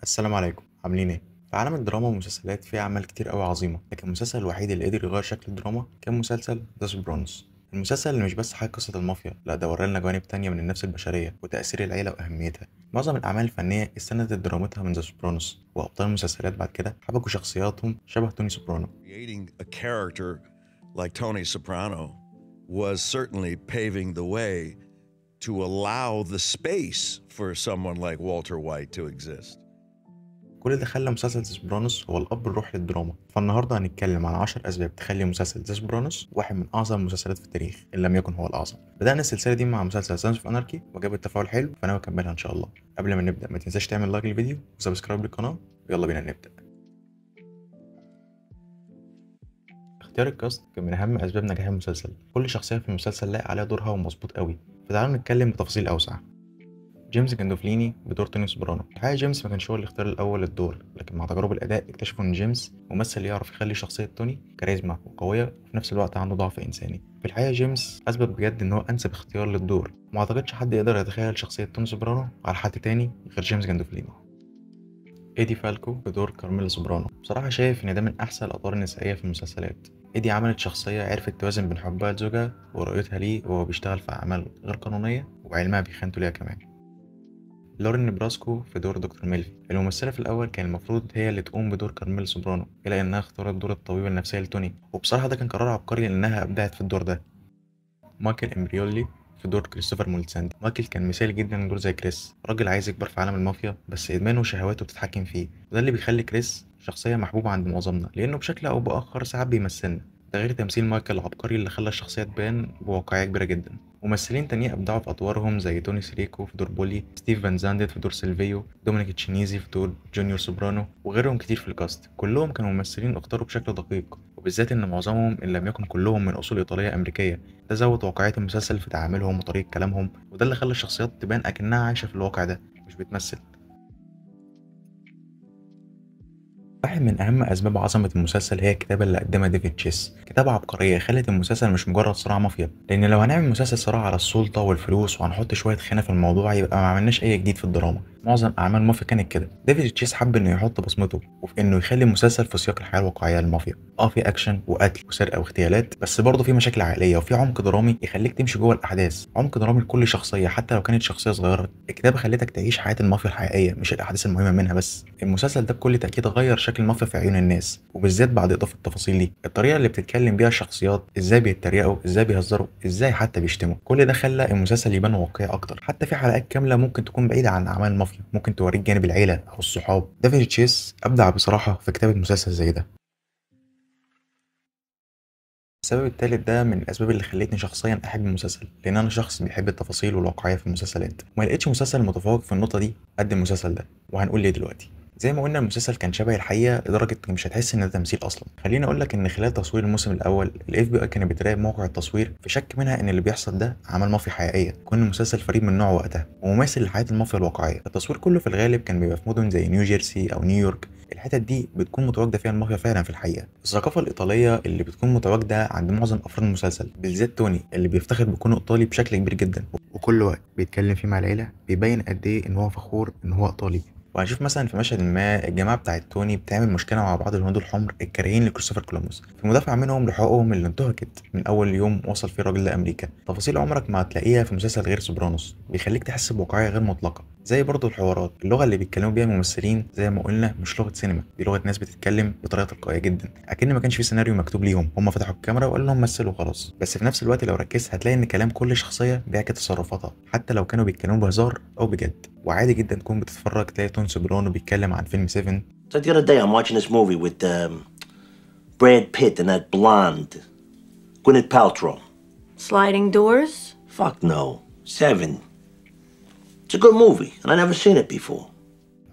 السلام عليكم، عاملين ايه؟ في عالم الدراما والمسلسلات في أعمال كتير أوي عظيمة، لكن المسلسل الوحيد اللي قدر يغير شكل الدراما كان مسلسل ذا سوبرانوس. المسلسل اللي مش بس حكى قصة المافيا، لا ده ورالنا جوانب تانية من النفس البشرية وتأثير العيلة وأهميتها. معظم الأعمال الفنية استندت دراستها من ذا سوبرانوس، وأبطال المسلسلات بعد كده حبكوا شخصياتهم شبه توني سوبرانو. Creating a character like Tony Soprano was certainly paving the way to allow the space for someone like Walter White to exist. كل ده خلى مسلسل ذا سوبرانوس هو الأب الروحي للدراما. فالنهاردة هنتكلم عن 10 أسباب تخلي مسلسل ذا سوبرانوس واحد من أعظم المسلسلات في التاريخ إن لم يكن هو الأعظم. بدأنا السلسلة دي مع مسلسل سانس اوف اناركي وجاب التفاعل حلو، فأنا بكملها إن شاء الله. قبل ما نبدأ ما تنساش تعمل لايك للفيديو وسبسكرايب للقناة، ويلا بينا نبدأ. اختيار الكاست كان من أهم أسباب نجاح المسلسل. كل شخصية في المسلسل لاقي عليها دورها ومظبوط قوي، فتعالوا نتكلم بتفاصيل أوسع. جيمس جاندولفيني بدور توني سوبرانو. الحقيقة جيمس ما كانش هو الاختيار الأول للدور، لكن مع تجارب الأداء اكتشفوا إن جيمس ممثل يعرف يخلي شخصية توني كاريزما وقوية وفي نفس الوقت عنده ضعف إنساني. في الحقيقة جيمس أثبت بجد إن هو أنسب اختيار للدور، وما أعتقدش حد يقدر يتخيل شخصية توني سوبرانو على حد تاني غير جيمس جاندولفيني. إيدي فالكو بدور كارميلا سوبرانو. بصراحة شايف إن ده من أحسن الأدوار النسائية في المسلسلات. إيدي عملت شخصية عرفت توازن بين حبها لزوجها ورؤيتها ليه وهو بيشتغل في أعمال غير قانونية وعلمها بيخانته ليها كمان. لورين نبراسكو في دور دكتور ميلفي. الممثلة في الأول كان المفروض هي اللي تقوم بدور كارميل سوبرانو، إلا إنها اختارت دور الطبيبة النفسية لتوني، وبصراحة ده كان قرار عبقري لأنها أبدعت في الدور ده. مايكل إمبريولي في دور كريستوفر مولتساندي. مايكل كان مثالي جدا لدور زي كريس، راجل عايز يكبر في عالم المافيا بس إدمانه وشهواته بتتحكم فيه، وده اللي بيخلي كريس شخصية محبوبة عند معظمنا لأنه بشكل أو بآخر ساعات بيمثلنا. ده غير تمثيل مايكل العبقري اللي خلى الشخصية تبان بواقعية كبيرة جدا. ممثلين تانيين أبدعوا في أدوارهم زي توني سيريكو في دور بولي، ستيف فان زاندت في دور سيلفيو، دومينيك تشينيزي في دور جونيور سوبرانو، وغيرهم كتير في الكاست. كلهم كانوا ممثلين اختاروا بشكل دقيق، وبالذات إن معظمهم إن لم يكن كلهم من أصول إيطالية أمريكية. ده زود واقعية المسلسل في تعاملهم وطريقة كلامهم، وده اللي خلى الشخصيات تبان أكنها عايشة في الواقع ده مش بتمثل. واحد من أهم أسباب عظمة المسلسل هي الكتابة اللي قدمها ديفيد تشيس. كتابة عبقرية خلت المسلسل مش مجرد صراع مافيا، لأن لو هنعمل مسلسل صراع على السلطة والفلوس وهنحط شوية خيانة في الموضوع يبقى ما عملناش أي جديد في الدراما. معظم أعمال المافيا كانت كده. ديفيد تشيس حب إنه يحط بصمته وفي إنه يخلي المسلسل في سياق الحياة الواقعية للمافيا. في أكشن وقتل وسرقة واغتيالات، بس برضه في مشاكل عائلية وفي عمق درامي يخليك تمشي جوه الأحداث، عمق درامي لكل شخصية حتى لو كانت شخصية صغيرة. الكتابة خلتك تعيش حياة المافيا الحقيقية مش الأحداث المهمة منها بس. المسلسل ده بكل تأكيد غير شكل المافيا في عيون الناس، وبالذات بعد إضافة التفاصيل دي، الطريقة اللي بتتكلم بيها الشخصيات، إزاي بيتريقوا، إزاي بيهزروا، إزاي حتى بيشتموا. كل ده خلى المسلسل يبان واقعي أكتر. حتى في حلقات كاملة ممكن تكون بعيدة عن أعمال المافيا، ممكن توريك جانب العيلة أو الصحاب. دافيد تشيس أبدع بصراحة في كتابة مسلسل زي ده. السبب التالت ده من الأسباب اللي خلتني شخصيا أحب المسلسل، لأن أنا شخص بيحب التفاصيل والواقعية في المسلسلات، وما لقيتش مسلسل متفوق في النقطة دي قد المسلسل ده، وهنقول ليه دلوقتي. زي ما قلنا المسلسل كان شبه الحقيقة لدرجة إنك مش هتحس إن ده تمثيل أصلا. خليني أقول لك إن خلال تصوير الموسم الأول ال FBI كانت بتراقب موقع التصوير في شك منها إن اللي بيحصل ده أعمال مافيا حقيقية، كون المسلسل فريد من نوعه وقتها ومماثل لحياة المافيا الواقعية. التصوير كله في الغالب كان بيبقى في مدن زي نيوجيرسي أو نيويورك. الحتت دي بتكون متواجدة فيها المافيا فعلا في الحقيقة. الثقافة الإيطالية اللي بتكون متواجدة عند معظم أفراد المسلسل، بالذات توني اللي بيفتخر بكونه إيطالي بشكل كبير جدا، وكل وقت بيتكلم فيه مع العيلة بيبين قد إيه إن هو فخور إن هو إيطالي. وهنشوف مثلا في مشهد ما الجماعة بتاعت توني بتعمل مشكلة مع بعض الهنود الحمر الكارهين لكريستوفر كولومبوس في مدافعة منهم لحقوقهم اللي انتهكت من أول يوم وصل فيه الراجل لأمريكا. تفاصيل عمرك ما هتلاقيها في مسلسل غير سوبرانوس، بيخليك تحس بواقعية غير مطلقة. زي برضه الحوارات، اللغة اللي بيتكلموا بيها الممثلين زي ما قلنا مش لغة سينما، دي لغة ناس بتتكلم بطريقة تلقائية جدا، أكن ما كانش في سيناريو مكتوب ليهم، هم فتحوا الكاميرا وقالوا لهم مثلوا وخلاص. بس في نفس الوقت لو ركزت هتلاقي إن كلام كل شخصية بيعكس تصرفاتها حتى لو كانوا بيتكلموا بهزار أو بجد. وعادي جدا تكون بتتفرج تلاقي تون سوبرانو بيتكلم عن فيلم 7. So the other day I'm watching this movie with Brad Pitt and that blonde Gwyneth Paltrow. Sliding Doors? Fuck no. Seven. It's a good movie, and I never seen it before.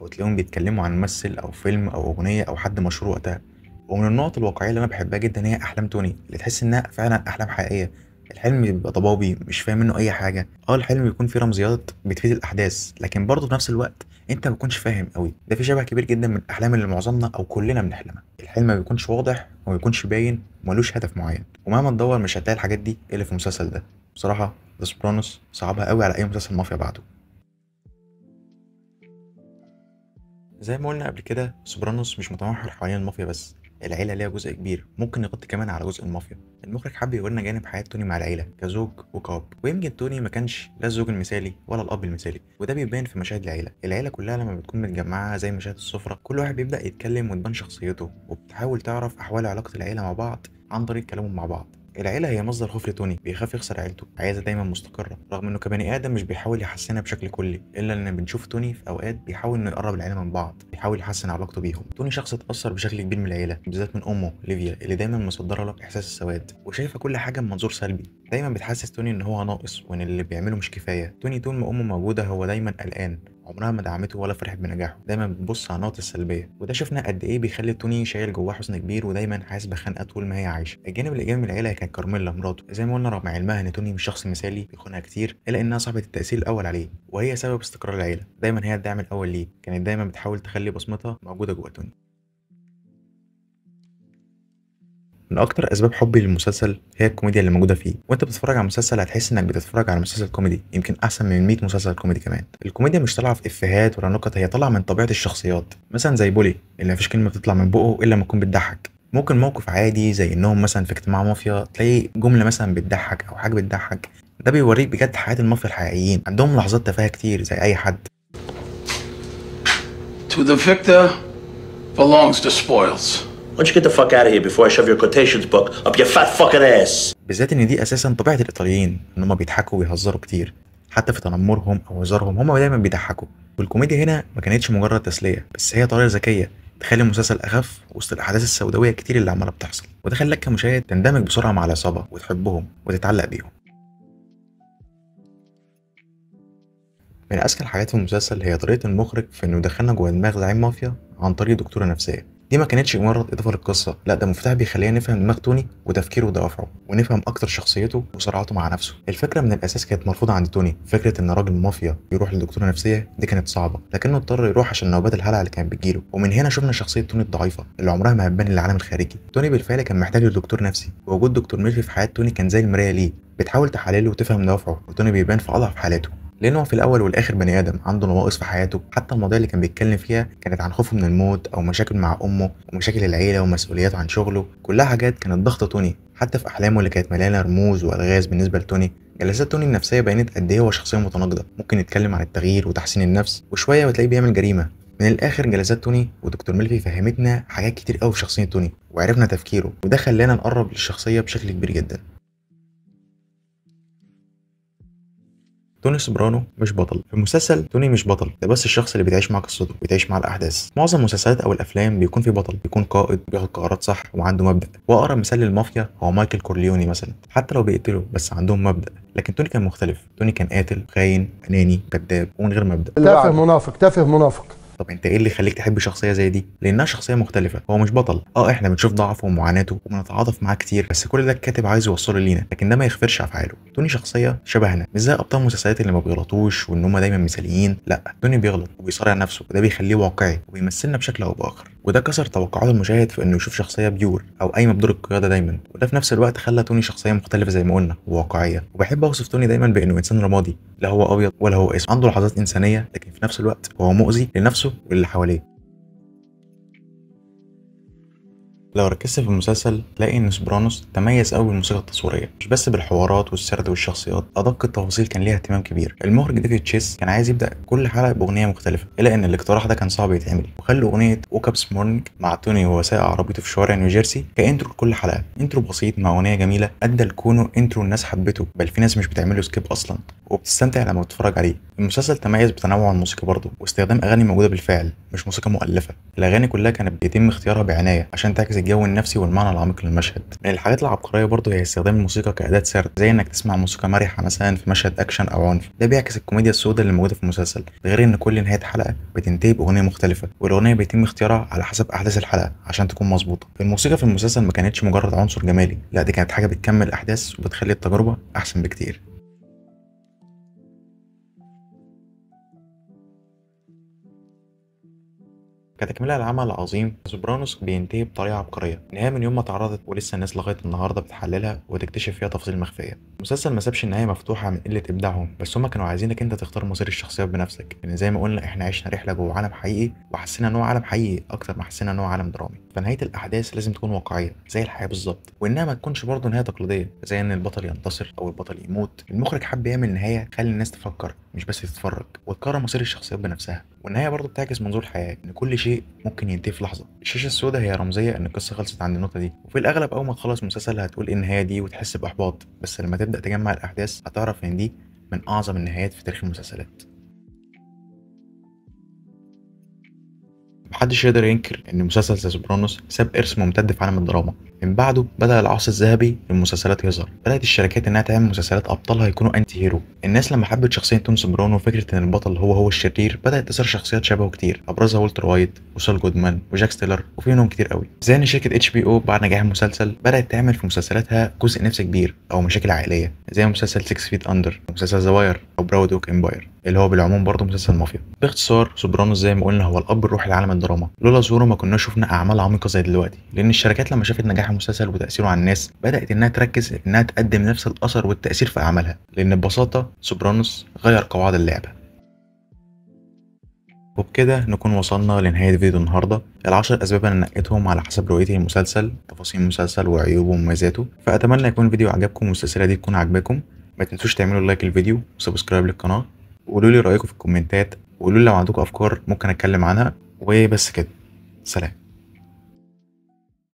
أو تلاقيهم بيتكلموا عن ممثل أو فيلم أو أغنية أو حد مشهور وقتها. ومن النقط الواقعية اللي أنا بحبها جدا هي أحلام توني، اللي تحس إنها فعلا أحلام حقيقية. الحلم بيبقى ضبابي مش فاهم منه أي حاجة. الحلم بيكون فيه رمزيات بتفيد الأحداث، لكن برضه في نفس الوقت أنت ما بتكونش فاهم قوي. ده في شبه كبير جدا من الأحلام اللي معظمنا أو كلنا بنحلمها. الحلم ما بيكونش واضح وما بيكونش باين وملوش هدف معين، ومهما تدور مش هتلاقي الحاجات دي إلا في المسلسل ده. بصراحة ذا سوبرانوس صعبها قوي على أي مسلسل مافيا بعده. زي ما قلنا قبل كده، سوبرانوس مش متمحور حوالين المافيا بس، العيلة ليها جزء كبير ممكن يغطي كمان على جزء المافيا. المخرج حب يورينا جانب حياة توني مع العيلة كزوج وكأب، ويمكن توني ما كانش لا الزوج المثالي ولا الأب المثالي، وده بيبان في مشاهد العيلة كلها لما بتكون متجمعة زي مشاهد السفرة، كل واحد بيبدأ يتكلم وتبان شخصيته، وبتحاول تعرف أحوال علاقة العيلة مع بعض عن طريق كلامهم مع بعض. العيلة هي مصدر خوف لتوني، بيخاف يخسر عيلته، عايزة دايما مستقرة، رغم انه كبني آدم مش بيحاول يحسنها بشكل كلي، الا ان بنشوف توني في اوقات بيحاول انه يقرب العيلة من بعض، بيحاول يحسن علاقته بيهم. توني شخص اتأثر بشكل كبير من العيلة، بالذات من امه ليفيا اللي دايما مصدرة له احساس السواد وشايفة كل حاجة بمنظور سلبي، دايما بتحسس توني ان هو ناقص وان اللي بيعمله مش كفاية. توني طول ما امه موجودة هو دايما قلقان، عمرها ما دعمته ولا فرحت بنجاحه، دايما بتبص على النقط السلبيه، وده شفنا قد ايه بيخلي توني شايل جواه حزن كبير ودايما حاسس بخنقه طول ما هي عايشه. الجانب الايجابي من العيله كانت كارميلا مراته، زي ما قلنا رغم علمها ان توني مش شخص مثالي بيخونها كتير، الا انها صاحبه التاثير الاول عليه، وهي سبب استقرار العيله، دايما هي الدعم الاول ليه، كانت دايما بتحاول تخلي بصمتها موجوده جوه توني. من اكتر اسباب حبي للمسلسل هي الكوميديا اللي موجوده فيه، وانت بتتفرج على المسلسل هتحس انك بتتفرج على مسلسل كوميدي، يمكن احسن من 100 مسلسل كوميدي كمان. الكوميديا مش طالعه في افيهات ولا نكت، هي طالعه من طبيعه الشخصيات، مثلا زي بولي اللي مفيش كلمه بتطلع من بقه الا لما تكون بتضحك. ممكن موقف عادي زي انهم مثلا في اجتماع مافيا تلاقي جمله مثلا بتضحك او حاجه بتضحك، ده بيوريك بجد حياه المافيا الحقيقيين، عندهم لحظات تفاهه كتير زي اي حد. To the victor belongs the spoils. Why don't you get the fuck out of here before I shove your quotations book up your fat fucking ass? بالذات ان دي اساسا طبيعه الايطاليين، ان هم بيضحكوا ويهزروا كتير، حتى في تنمرهم او هزارهم هم دايما بيضحكوا. والكوميديا هنا ما كانتش مجرد تسليه بس، هي طريقه ذكيه تخلي المسلسل اخف وسط الاحداث السوداويه الكتير اللي عماله بتحصل، وده خلاك كمشاهد تندمج بسرعه مع العصابه وتحبهم وتتعلق بيهم. من اذكى الحاجات في المسلسل هي طريقه المخرج في انه يدخلنا جوه دماغ زعيم مافيا عن طريق دكتوره نفسيه، دي ما كانتش مجرد اضافه للقصه، لا ده مفتاح بيخلينا نفهم دماغ توني وتفكيره ودوافعه، ونفهم اكتر شخصيته وصراعاته مع نفسه. الفكره من الاساس كانت مرفوضه عند توني، فكره ان راجل مافيا يروح لدكتوره نفسيه دي كانت صعبه، لكنه اضطر يروح عشان نوبات الهلع اللي كانت بتجيله، ومن هنا شفنا شخصيه توني الضعيفه اللي عمرها ما هتبان للعالم الخارجي. توني بالفعل كان محتاج لدكتور نفسي، ووجود دكتور ميرفي في حياه توني كان زي المرايه ليه، بتحاول تحلله وتفهم دوافعه، وتوني بيبان في اضعف حالاته، لانه في الاول والاخر بني ادم عنده نواقص في حياته. حتى المواضيع اللي كان بيتكلم فيها كانت عن خوفه من الموت او مشاكل مع امه ومشاكل العيله ومسؤوليات عن شغله، كلها حاجات كانت ضغط توني. حتى في احلامه اللي كانت مليانه رموز والغاز بالنسبه لتوني، جلسات توني النفسيه بينت قد ايه هو شخصيه متناقضه، ممكن يتكلم عن التغيير وتحسين النفس وشويه وتلاقيه بيعمل جريمه. من الاخر جلسات توني ودكتور ميلفي فهمتنا حاجات كتير قوي في شخصيه توني، وعرفنا تفكيره، وده خلانا نقرب للشخصيه بشكل كبير جدا. توني سوبرانو مش بطل في المسلسل، توني مش بطل، ده بس الشخص اللي بتعيش مع قصته وبتعيش مع الاحداث. معظم المسلسلات او الافلام بيكون في بطل، بيكون قائد بياخد قرارات صح وعنده مبدا، واقرب مثال للمافيا هو مايكل كورليوني مثلا، حتى لو بيقتلوا بس عندهم مبدا. لكن توني كان مختلف، توني كان قاتل خاين اناني كذاب ومن غير مبدا. تافه منافق، تافه منافق. طب انت ايه اللي يخليك تحب شخصيه زي دي؟ لانها شخصيه مختلفه، هو مش بطل، احنا بنشوف ضعفه ومعاناته وبنتعاطف معاه كتير، بس كل ده الكاتب عايز يوصله لينا، لكن ده ما يغفرش افعاله. توني شخصيه شبهنا، مش زي ابطال المسلسلات اللي ما بيغلطوش وان هم دايما مثاليين، لا توني بيغلط وبيصارع نفسه، وده بيخليه واقعي وبيمثلنا بشكل او باخر، وده كسر توقعات المشاهد في انه يشوف شخصيه بيور او قايمه بدور القياده دايما، وده في نفس الوقت خلى توني شخصيه مختلفه زي ما قلنا وواقعيه. وبحب اوصف توني دايما بانه انسان رمادي، لا هو ابيض ولا هو اسود، عنده لحظات انسانيه لكن في نفس الوقت هو مؤذي لنفسه واللي حواليه. لو ركزت في المسلسل تلاقي ان سوبرانوس تميز قوي بالموسيقى التصويريه، مش بس بالحوارات والسرد والشخصيات، ادق التفاصيل كان ليها اهتمام كبير. المخرج ديفيد تشيس كان عايز يبدا كل حلقه باغنيه مختلفه، الا ان الاقتراح ده كان صعب يتعمل، وخلى اغنيه ووك ابس مورنينج مع توني وهو سايق عربيته في شوارع نيوجيرسي كانترو لكل حلقه. انترو بسيط مع اغنيه جميله ادى لكونه انترو الناس حبته، بل في ناس مش بتعمله سكيب اصلا وبتستمتع لما بتتفرج عليه. المسلسل تميز بتنوع الموسيقى برضه، واستخدام اغاني موجوده بالفعل مش موسيقى مؤلفه، الاغاني كلها كانت بيتم اختيارها بعنايه عشان تعكس الجو النفسي والمعنى العميق للمشهد. من الحاجات العبقريه برضه هي استخدام الموسيقى كاداه سرد، زي انك تسمع موسيقى مرحه مثلا في مشهد اكشن او عنف، ده بيعكس الكوميديا السوداء اللي موجوده في المسلسل. ده غير ان كل نهايه حلقه بتنتهي باغنيه مختلفه، والاغنيه بيتم اختيارها على حسب احداث الحلقه عشان تكون مظبوطه. الموسيقى في المسلسل ما كانتش مجرد عنصر جمالي، لا دي كانت حاجه بتكمل الاحداث وبتخلي التجربه احسن بكتير. كتكملة العمل العظيم، سوبرانوس بينتهي بطريقة عبقرية، نهاية من يوم ما اتعرضت ولسه الناس لغاية النهاردة بتحللها وتكتشف فيها تفاصيل مخفية. المسلسل ما سابش النهاية مفتوحة من قلة إبداعهم، بس هما كانوا عايزينك أنت تختار مصير الشخصيات بنفسك، لأن زي ما قلنا إحنا عشنا رحلة جوه عالم حقيقي وحسينا إن هو عالم حقيقي أكتر ما حسينا إن هو عالم درامي، فنهاية الأحداث لازم تكون واقعية زي الحياة بالظبط، وإنها ما تكونش برضه نهاية تقليدية زي إن البطل ينتصر أو البطل يموت. المخرج حب يعمل نهاية تخلي الناس تفكر مش بس تتفرج، وتقرر مصير الشخصيات بنفسها، والنهاية برضه بتعكس منظور الحياة إن كل شيء ممكن ينتهي في لحظة. الشاشة السوداء هي رمزية إن القصة خلصت عند النقطة دي، وفي الأغلب أول ما تخلص المسلسل هتقول إيه النهاية دي وتحس بإحباط، بس لما تبدأ تجمع الأحداث هتعرف إن دي من أعظم النهايات في تاريخ المسلسلات. محدش يقدر ينكر إن مسلسل زي سوبرانوس ساب إرث ممتد في عالم الدراما. من بعده بدأ العصر الذهبي للمسلسلات يظهر، بدأت الشركات إنها تعمل مسلسلات أبطالها يكونوا أنتي هيرو. الناس لما حبت شخصية توني سوبرانو وفكرة إن البطل هو الشرير، بدأت تظهر شخصيات شبهه كتير، أبرزها والتر وايت وسول جودمان وجاك ستيلر، وفي منهم كتير قوي. زي إن شركة HBO بعد نجاح المسلسل بدأت تعمل في مسلسلاتها جزء نفسي كبير أو مشاكل عائلية، زي مسلسل 6 فيت أندر ومسلسل ذا واير أو براود اوك امباير اللي هو بالعموم برضه مسلسل مافيا. باختصار سوبرانوس زي ما قلنا هو الأب الروحي لعالم الدراما، لولا ظهوره ما كنا شفنا أعمال عميقة زي دلوقتي، لأن الشركات لما شافت نجاح المسلسل وتأثيره على الناس بدأت إنها تركز إنها تقدم نفس الأثر والتأثير في أعمالها، لأن ببساطة سوبرانوس غير قواعد اللعبة. وبكده نكون وصلنا لنهاية فيديو النهاردة. ال10 أسباب أنا نقيتهم على حسب رؤيتي للمسلسل، تفاصيل المسلسل وعيوبه ومميزاته، فأتمنى يكون الفيديو عجبكم والسلسلة دي تكون عجباكم. ما تنسوش تعملوا لايك للفيديو وسبسكرايب للقناة، وقولوا لي رأيكم في الكومنتات، وقولوا لي لو عندكم أفكار ممكن أتكلم عنها. وبس كده، سلام.